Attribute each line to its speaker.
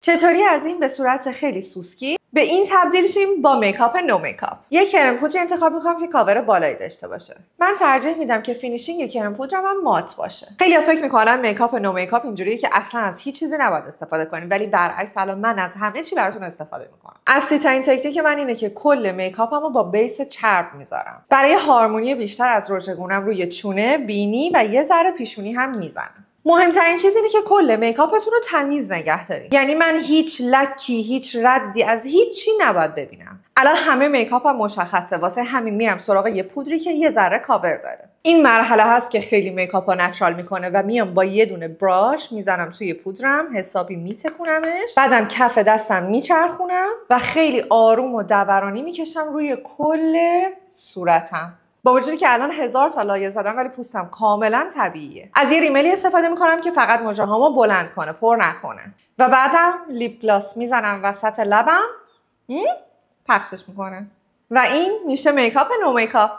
Speaker 1: چطوری از این به صورت خیلی سوسکی به این تبدیل شیم با میکاپ نو میکاپ. یک کرم پودر انتخاب میکنم که کاور بالایی داشته باشه. من ترجیح میدم که فینیشینگ کرم پودرم هم مات باشه. خیلی‌ها فکر میکنن میکاپ نو میکاپ اینجوریه که اصلا از هیچ چیزی نباید استفاده کنیم، ولی برعکس الان من از همه چی براتون استفاده میکنم. اصلی ترین تکنیک من اینه که کل میکاپمو با بیس چرب میذارم. برای هارمونی بیشتر از رژ گونه‌ام روی چونه، بینی و یه ذره پیشونی هم میزنم. مهمترین چیز اینه که کل میکاپتون رو تمیز نگه دارید. یعنی من هیچ لکی، هیچ ردی از هیچی نباید ببینم. الان همه میکاپم مشخصه، واسه همین میرم سراغ یه پودری که یه ذره کاور داره. این مرحله هست که خیلی میکاپا نچرال میکنه و میام با یه دونه براش میزنم توی پودرم، حسابی میتکونمش، بعدم کف دستم میچرخونم و خیلی آروم و دورانی میکشم روی کل صورتم. با وجودی که الان 1000 تا لایه زدم ولی پوستم کاملا طبیعیه. از یه ریملی استفاده میکنم که فقط مژه‌هامو بلند کنه، پر نکنه. و بعدم لیپ گلاس میزنم وسط لبم، پخشش میکنه. و این میشه میکاپ نو میکاپ.